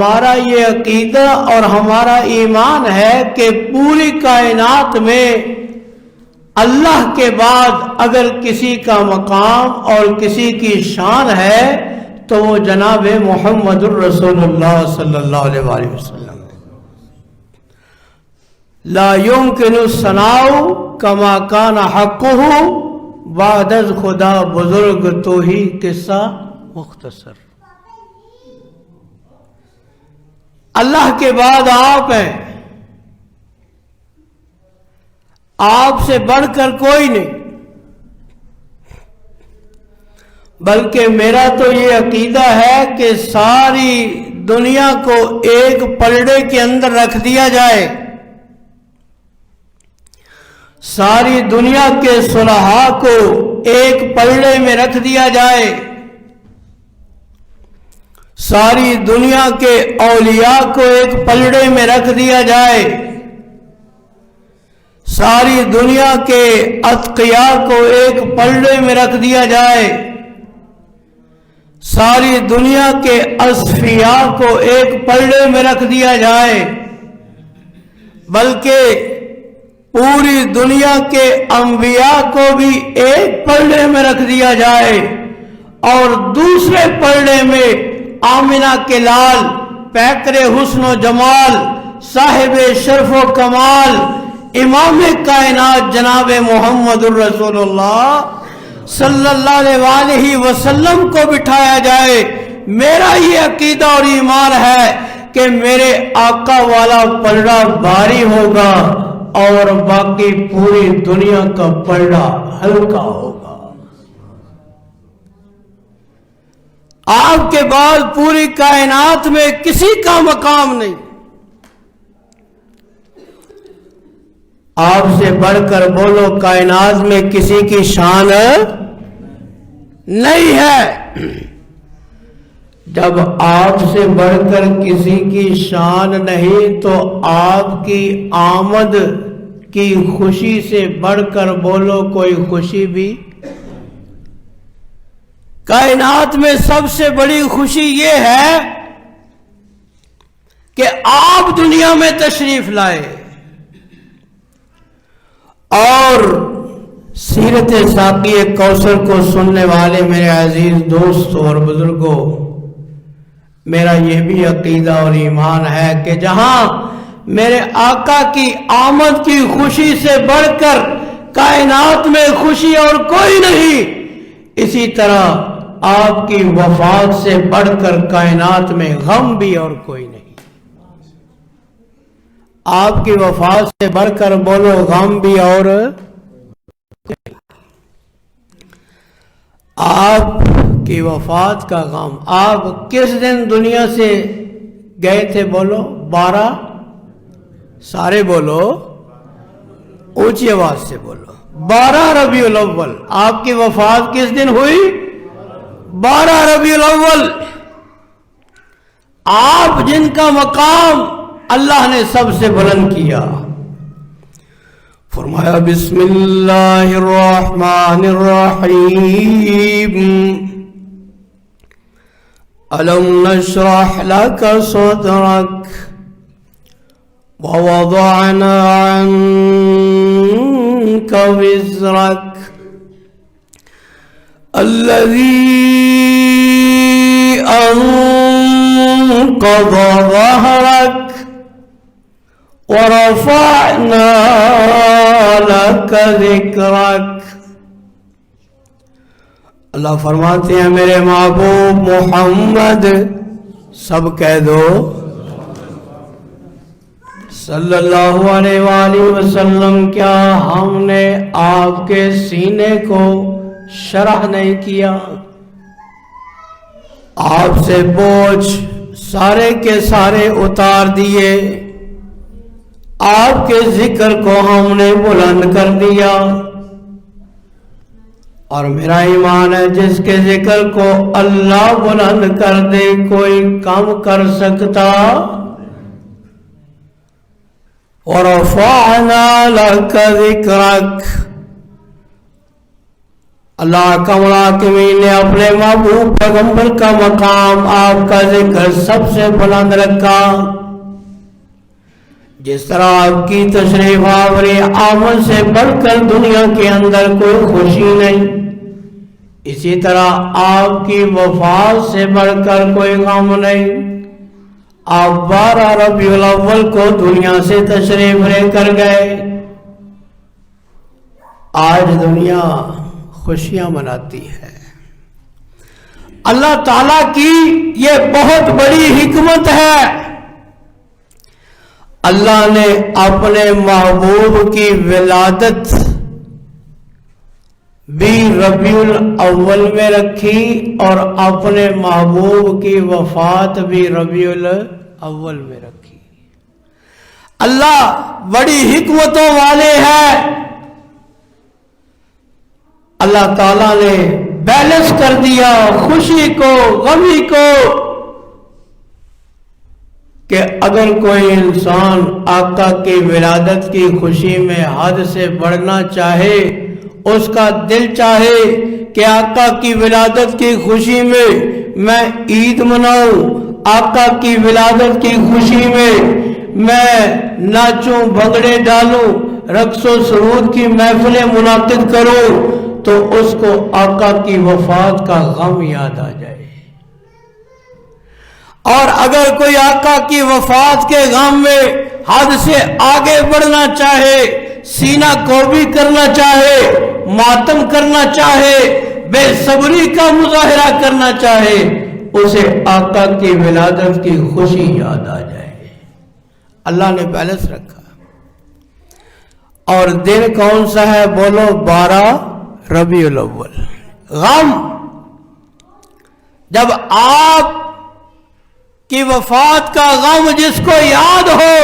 ہمارا یہ عقیدہ اور ہمارا ایمان ہے کہ پوری کائنات میں اللہ کے بعد اگر کسی کا مقام اور کسی کی شان ہے تو وہ جناب محمد الرسول اللہ صلی اللہ علیہ وآلہ وسلم ہے۔ لا يمكن الثناء كما كان حقه بعد از خدا بزرگ تو ہی قصہ مختصر۔ اللہ کے بعد آپ ہیں، آپ سے بڑھ کر کوئی نہیں، بلکہ میرا تو یہ عقیدہ ہے کہ ساری دنیا کو ایک پلڑے کے اندر رکھ دیا جائے، ساری دنیا کے صلحاء کو ایک پلڑے میں رکھ دیا جائے، ساری دنیا کے اولیاء کو ایک پلڑے میں رکھ دیا جائے، ساری دنیا کے اتقیاء کو ایک پلڑے میں رکھ دیا جائے، ساری دنیا کے اصفیاء کو ایک پلڑے میں رکھ دیا جائے، بلکہ پوری دنیا کے انبیاء کو بھی ایک پلڑے میں رکھ دیا جائے، اور دوسرے پلڑے میں آمنہ کے لال، پیکر حسن و جمال، صاحب شرف و کمال، امام کائنات جناب محمد الرسول اللہ صلی اللہ علیہ وآلہ وسلم کو بٹھایا جائے۔ میرا یہ عقیدہ اور ایمان ہے کہ میرے آقا والا پلڑا بھاری ہوگا اور باقی پوری دنیا کا پلڑا ہلکا ہوگا۔ آپ کے بعد پوری کائنات میں کسی کا مقام نہیں، آپ سے بڑھ کر بولو کائنات میں کسی کی شان نہیں ہے۔ جب آپ سے بڑھ کر کسی کی شان نہیں تو آپ کی آمد کی خوشی سے بڑھ کر بولو کوئی خوشی بھی۔ کائنات میں سب سے بڑی خوشی یہ ہے کہ آپ دنیا میں تشریف لائے، اور سیرت ساقی کوثر کو سننے والے میرے عزیز دوستوں اور بزرگوں، میرا یہ بھی عقیدہ اور ایمان ہے کہ جہاں میرے آقا کی آمد کی خوشی سے بڑھ کر کائنات میں خوشی اور کوئی نہیں، اسی طرح آپ کی وفات سے بڑھ کر کائنات میں غم بھی اور کوئی نہیں۔ آپ کی وفات سے بڑھ کر بولو غم بھی اور آپ کی وفات کا غم۔ آپ کس دن دنیا سے گئے تھے؟ بولو 12، سارے بولو، اونچی آواز سے بولو، 12 ربیع الاول۔ آپ کی وفات کس دن ہوئی؟ 12 ربیع الاول۔ آپ جن کا مقام اللہ نے سب سے بلند کیا، فرمایا بسم اللہ الرحمن الرحیم، ألم نشرح لك صدرك ووضعنا عنك وزرك الذي أنقض ظهرك ورفعنا لك ذكرك۔ اللہ فرماتے ہیں میرے محبوب محمد، سب کہہ دو صلی اللہ علیہ وآلہ وسلم، کیا ہم نے آپ کے سینے کو شرح نہیں کیا؟ آپ سے بوجھ سارے کے سارے اتار دیے، آپ کے ذکر کو ہم نے بلند کر دیا، اور میرا ایمان ہے جس کے ذکر کو اللہ بلند کر دے کوئی کم کر سکتا۔ وَرَفَعْنَا لَكَ ذِكْرَكَ، اللہ کملاکمین نے اپنے محبوب پیغمبر کا مقام آپ کا ذکر سب سے بلند رکھا. جس طرح آپ کی تشریف آوری آمد سے بڑھ کر دنیا کے اندر کوئی خوشی نہیں، اسی طرح آپ کی وفات سے بڑھ کر کوئی غم نہیں. آپ 12 ربیع الاول کو دنیا سے تشریف لے کر گئے. آج دنیا خوشیاں مناتی ہے. اللہ تعالیٰ کی یہ بہت بڑی حکمت ہے. اللہ نے اپنے محبوب کی ولادت بھی ربیع الاول میں رکھی اور اپنے محبوب کی وفات بھی ربیع الاول میں رکھی. اللہ بڑی حکمتوں والے ہیں. اللہ تعالیٰ نے بیلنس کر دیا خوشی کو غمی کو کہ اگر کوئی انسان آقا کی ولادت کی خوشی میں حد سے بڑھنا چاہے، اس کا دل چاہے کہ آقا کی ولادت کی خوشی میں عید مناؤں، آقا کی ولادت کی خوشی میں ناچوں، بھنگڑے ڈالوں، رقص و سرود کی محفلیں منعقد کروں، تو اس کو آقا کی وفات کا غم یاد آ جائے. اور اگر کوئی آقا کی وفات کے غم میں حد سے آگے بڑھنا چاہے، سینہ کوبی کرنا چاہے، ماتم کرنا چاہے، بے صبری کا مظاہرہ کرنا چاہے، اسے آقا کی ولادت کی خوشی یاد آ جائے. اللہ نے بیلنس رکھا. اور دن کون سا ہے؟ بولو 12 ربیع الاول. غم جب آپ کی وفات کا غم جس کو یاد ہو،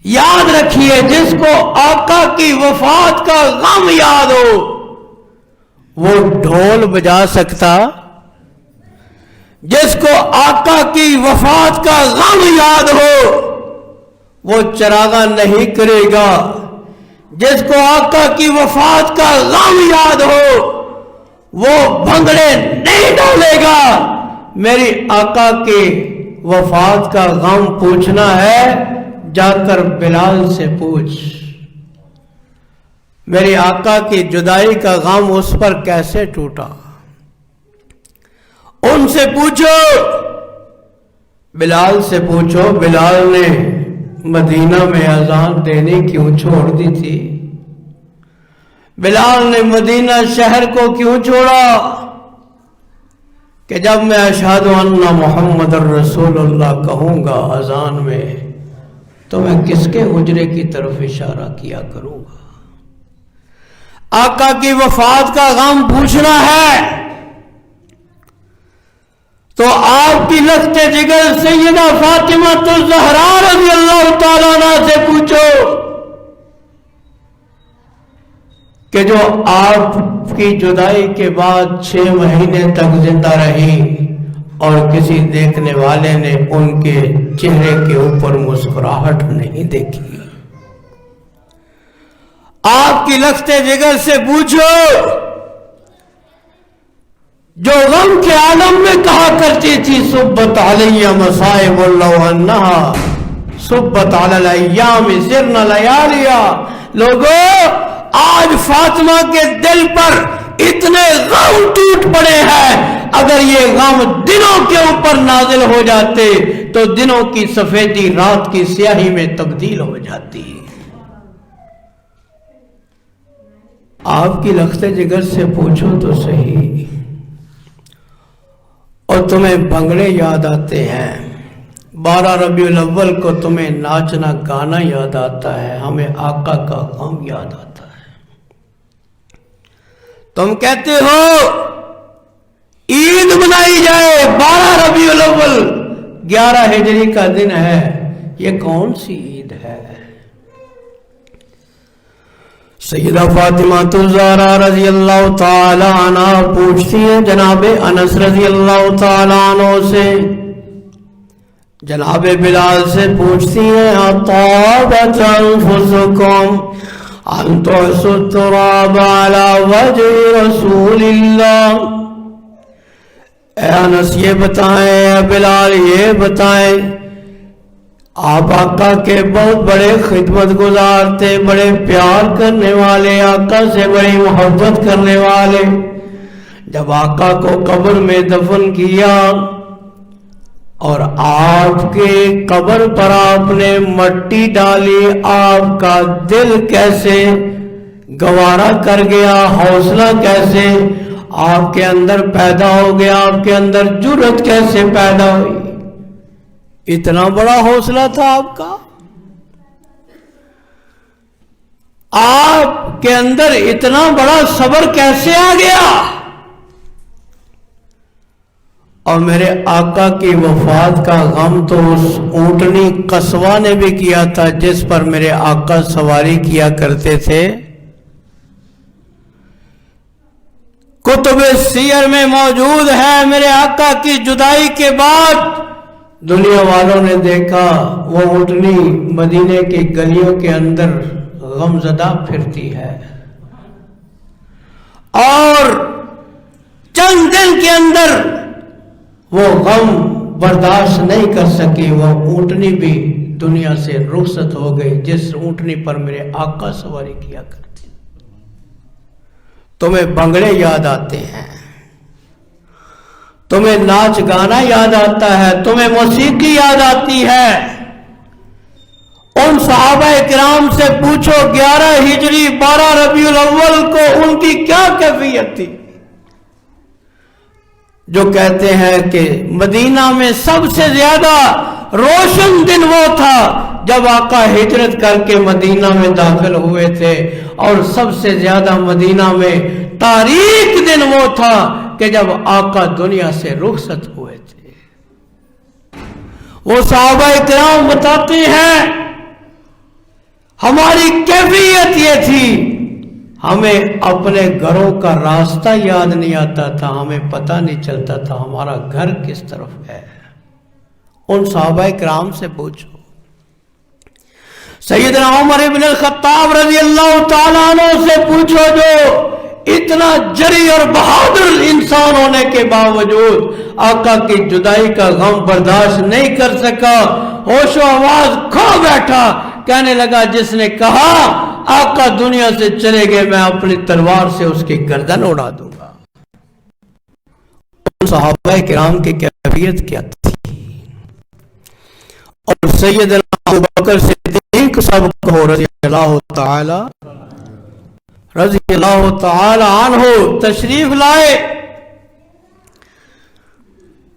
یاد رکھیے جس کو آقا کی وفات کا غم یاد ہو وہ ڈھول بجا سکتا؟ جس کو آقا کی وفات کا غم یاد ہو وہ چراغاں نہیں کرے گا. جس کو آقا کی وفات کا غم یاد ہو وہ بھنگڑے نہیں ڈالے گا. میری آقا کی وفات کا غم پوچھنا ہے، جا کر بلال سے پوچھ. میری آقا کی جدائی کا غم اس پر کیسے ٹوٹا، ان سے پوچھو. بلال سے پوچھو، بلال نے مدینہ میں اذان دینے کیوں چھوڑ دی تھی؟ بلال نے مدینہ شہر کو کیوں چھوڑا کہ جب میں اشہد ان محمد الرسول اللہ کہوں گا اذان میں تو میں کس کے حجرے کی طرف اشارہ کیا کروں گا؟ آقا کی وفات کا غم پوچھنا ہے تو آپ کی لخت جگر سیدہ فاطمہ الزہرا رضی اللہ تعالیٰ عنہ سے پوچھو کہ جو آپ کی جدائی کے بعد 6 مہینے تک زندہ رہی اور کسی دیکھنے والے نے ان کے چہرے کے اوپر مسکراہٹ نہیں دیکھی. آپ کی لخت جگر سے پوچھو جو غم کے عالم میں کہا کرتی تھی صبت علیہ مصائب اللہ انہا صبت علی الایام سرن لیالیا. لوگوں آج فاطمہ کے دل پر اتنے غم ٹوٹ پڑے ہیں، اگر یہ غم دنوں کے اوپر نازل ہو جاتے تو دنوں کی سفیدی رات کی سیاہی میں تبدیل ہو جاتی. آپ کی لخت جگر سے پوچھو تو صحیح. اور تمہیں بھنگڑے یاد آتے ہیں، 12 ربیع الاول کو تمہیں ناچنا گانا یاد آتا ہے، ہمیں آقا کا غم یاد آتا ہے. تم کہتے ہو عید منائی جائے 12 ربیع الاول 11 ہجری کا دن ہے، یہ کون سی عید ہے؟ سیدہ فاطمہ الزہرا رضی اللہ تعالی عنہ پوچھتی ہیں جناب انس رضی اللہ تعالی عنہ سے، جناب بلال سے پوچھتی ہیں اطابت انفسکم أن تعصوا التراب على وجه رسول اللہ. اے انس یہ بتائیں، اے بلال یہ بتائیں، آپ آقا کے بہت بڑے خدمت گزار تھے، بڑے پیار کرنے والے، آقا سے بڑی محبت کرنے والے. جب آقا کو قبر میں دفن کیا اور آپ کے قبر پر آپ نے مٹی ڈالی، آپ کا دل کیسے گوارا کر گیا، حوصلہ کیسے آپ کے اندر پیدا ہو گیا، آپ کے اندر جرأت کیسے پیدا ہوئی؟ اتنا بڑا حوصلہ تھا آپ کا، آپ کے اندر اتنا بڑا صبر کیسے آ گیا؟ اور میرے آقا کی وفات کا غم تو اس اونٹنی قصوہ نے بھی کیا تھا جس پر میرے آقا سواری کیا کرتے تھے. کتب سیر میں موجود ہے، میرے آقا کی جدائی کے بعد دنیا والوں نے دیکھا وہ اونٹنی مدینے کی گلیوں کے اندر غم زدہ پھرتی ہے، اور چند دن کے اندر وہ غم برداشت نہیں کر سکی، وہ اونٹنی بھی دنیا سے رخصت ہو گئی جس اونٹنی پر میرے آقا سواری کیا کرتے. تمہیں بنگڑے یاد آتے ہیں، تمہیں ناچ گانا یاد آتا ہے، تمہیں موسیقی یاد آتی ہے. ان صحابہ کرام سے پوچھو 11 ہجری 12 ربیع الاول کو ان کی کیا کیفیت تھی، جو کہتے ہیں کہ مدینہ میں سب سے زیادہ روشن دن وہ تھا جب آقا ہجرت کر کے مدینہ میں داخل ہوئے تھے، اور سب سے زیادہ مدینہ میں تاریک دن وہ تھا کہ جب آقا دنیا سے رخصت ہوئے تھے. وہ صحابہ کرام بتاتے ہیں ہماری کیفیت یہ تھی، ہمیں اپنے گھروں کا راستہ یاد نہیں آتا تھا، ہمیں پتہ نہیں چلتا تھا ہمارا گھر کس طرف ہے. ان صحابہ کرام سے پوچھو. سیدنا عمر ابن الخطاب رضی اللہ تعالیٰ عنہ سے پوچھو، جو اتنا جری اور بہادر انسان ہونے کے باوجود آقا کی جدائی کا غم برداشت نہیں کر سکا، ہوش و آواز کھو بیٹھا، کہنے لگا جس نے کہا آقا دنیا سے چلے گئے میں اپنی تلوار سے اس کی گردن اڑا دوں گا. صحابہ کرام کی کیفیت کیا تھی؟ اور سیدنا ابوبکر صدیق سب کو رضی اللہ تعالی عنہ تشریف لائے،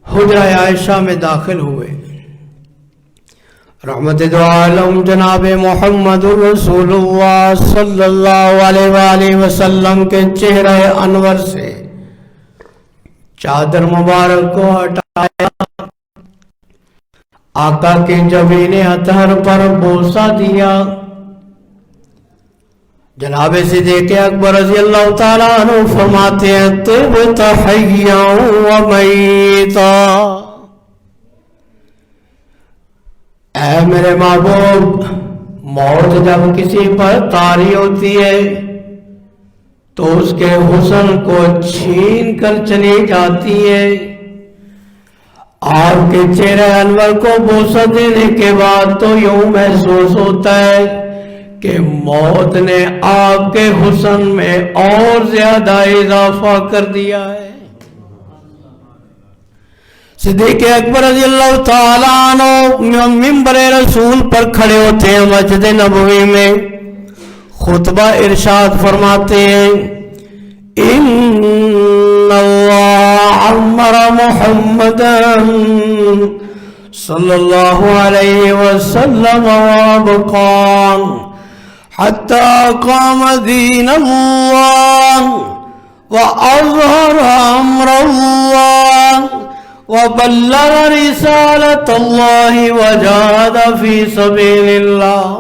حجرہ عائشہ میں داخل ہوئے. رحمت دو عالم جناب محمد رسول اللہ صلی اللہ علیہ وآلہ وسلم کے چہرہ انور سے چادر مبارک کو ہٹایا، آقا کے جبین اطہر پر بوسہ دیا. جناب صدیق اکبر رضی اللہ تعالیٰ عنہ فرماتے ہیں طبت حیا و میتا، اے میرے محبوب، موت جب کسی پر طاری ہوتی ہے تو اس کے حسن کو چھین کر چلی جاتی ہے. آپ کے چہرے انور کو بوسہ دینے کے بعد تو یوں محسوس ہوتا ہے کہ موت نے آپ کے حسن میں اور زیادہ اضافہ کر دیا ہے. صدیق اکبر رضی اللہ تعالیٰ عنہ منبر رسول پر کھڑے ہوتے ہیں مسجد نبوی میں، خطبہ ارشاد فرماتے ہیں ان اللہ عمر محمدا صلی اللہ علیہ وسلم وابقان حتی قام دین اللہ واظہر امر اللہ وبلغ رسالت اللہ وجاہد فی سبیل اللہ.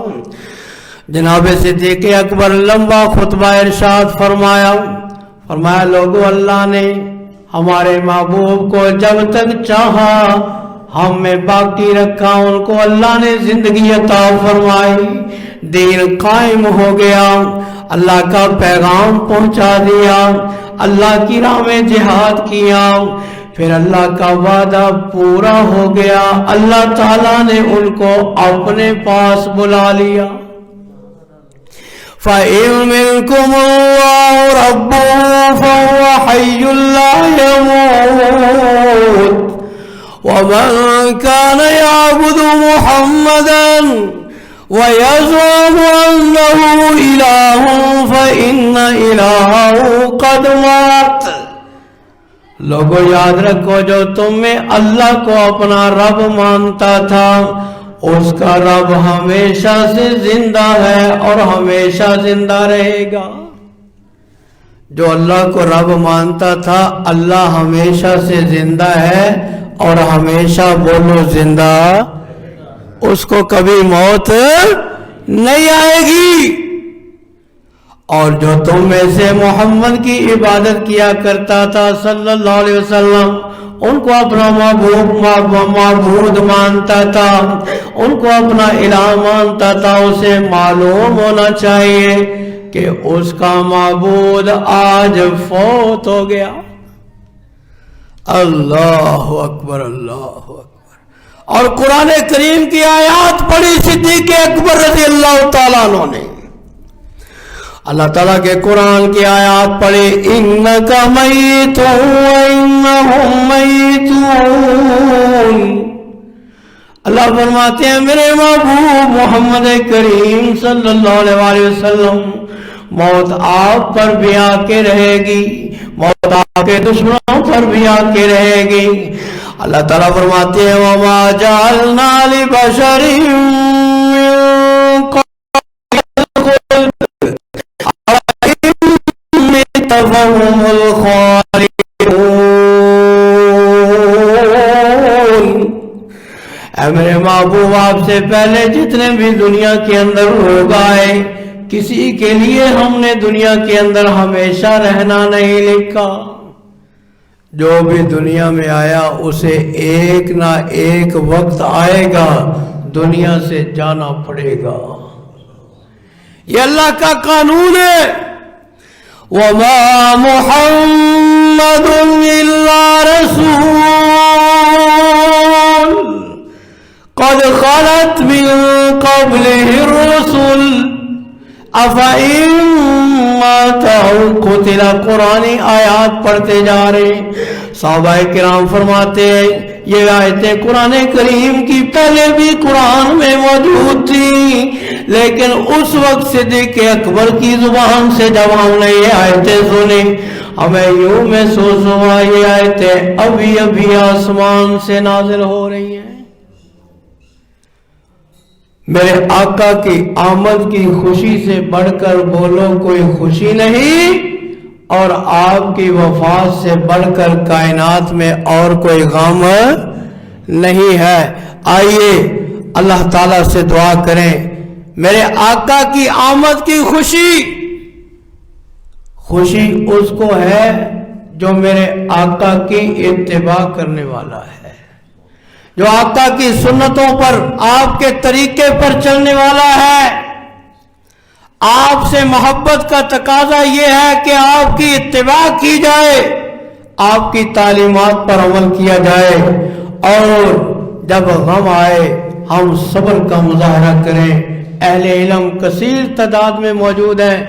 جناب صدیق اکبر لمبا خطبہ ارشاد فرمایا لوگو، اللہ نے ہمارے محبوب کو جب تک چاہا ہم میں باقی رکھا، ان کو اللہ نے زندگی عطا فرمائی، دین قائم ہو گیا، اللہ کا پیغام پہنچا دیا، اللہ کی راہ میں جہاد کیا، پھر اللہ کا وعدہ پورا ہو گیا، اللہ تعالیٰ نے ان کو اپنے پاس بلا لیا۔ فَإِن مِّنكُمُ اللَّهُ رَبُّهُ فَهُوَ حَيٌّ لَّا يَمُوتُ وَمَن كَانَ يَعْبُدُ مُحَمَّدًا وَيَزْعُمُ أَنَّهُ إِلَٰهٌ فَإِنَّ إِلَٰهَهُ قَدْ مَاتَ۔ لوگو یاد رکھو، جو تم میں اللہ کو اپنا رب مانتا تھا، اس کا رب ہمیشہ سے زندہ ہے اور ہمیشہ زندہ رہے گا۔ جو اللہ کو رب مانتا تھا، اللہ ہمیشہ سے زندہ ہے اور ہمیشہ بولو زندہ، اس کو کبھی موت نہیں آئے گی۔ اور جو تم میں سے محمد کی عبادت کیا کرتا تھا صلی اللہ علیہ وسلم، ان کو اپنا معبود مانتا تھا، ان کو اپنا الہ مانتا تھا، اسے معلوم ہونا چاہیے کہ اس کا معبود آج فوت ہو گیا۔ اللہ اکبر، اللہ اکبر۔ اور قرآن کریم کی آیات پڑھی صدیق اکبر رضی اللہ تعالیٰ عنہ نے، اللہ تعالیٰ کے قرآن کی آیات پڑھی، اِنَّكَ مَيِّتٌ وَإِنَّهُمْ مَيِّتُونَ۔ اللہ فرماتے ہیں میرے محبوب محمد کریم صلی اللہ علیہ وسلم، موت آپ پر بھی آ کے رہے گی، موت آپ کے دشمنوں پر بھی آ کے رہے گی۔ اللہ تعالیٰ فرماتے ہیں وَمَا جَعَلْنَا لِبَشَرٍ مِّن قَبْلِكَ فَهُمُ الْخَالِدُونَ۔ اے میرے محبوب، آپ سے پہلے جتنے بھی دنیا کے اندر لوگ آئے، کسی کے لیے ہم نے دنیا کے اندر ہمیشہ رہنا نہیں لکھا۔ جو بھی دنیا میں آیا اسے ایک نہ ایک وقت آئے گا دنیا سے جانا پڑے گا، یہ اللہ کا قانون ہے۔ وَمَا مُحَمَّدٌ إِلَّا رَسُولٌ قَدْ خَلَتْ مِن قَبْلِهِ الرُّسُلُ أَفَإِن مَّاتَ أَوْ قُتِلَ۔ قرآنی آیات پڑھتے جا رہے ہیں، صحابہ کرام فرماتے ہیں یہ آیتیں قرآن کریم کی پہلے بھی قرآن میں موجود تھی، لیکن اس وقت صدیق اکبر کی زبان سے جب ہم نے یہ آیتیں سنی، ہمیں یوں محسوس ہوا یہ آیتیں ابھی ابھی آسمان سے نازل ہو رہی ہیں۔ میرے آقا کی آمد کی خوشی سے بڑھ کر بولو کوئی خوشی نہیں، اور آپ کی وفات سے بڑھ کر کائنات میں اور کوئی غم نہیں ہے۔ آئیے اللہ تعالیٰ سے دعا کریں، میرے آقا کی آمد کی خوشی اس کو ہے جو میرے آقا کی اتباع کرنے والا ہے، جو آقا کی سنتوں پر، آپ کے طریقے پر چلنے والا ہے۔ آپ سے محبت کا تقاضا یہ ہے کہ آپ کی اتباع کی جائے، آپ کی تعلیمات پر عمل کیا جائے، اور جب غم آئے ہم صبر کا مظاہرہ کریں۔ اہل علم کثیر تعداد میں موجود ہیں،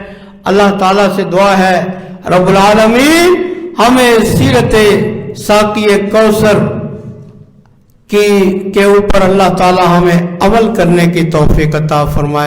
اللہ تعالیٰ سے دعا ہے رب العالمین ہمیں سیرت ساقی کوثر کے اوپر اللہ تعالیٰ ہمیں عمل کرنے کی توفیق عطا فرمائے۔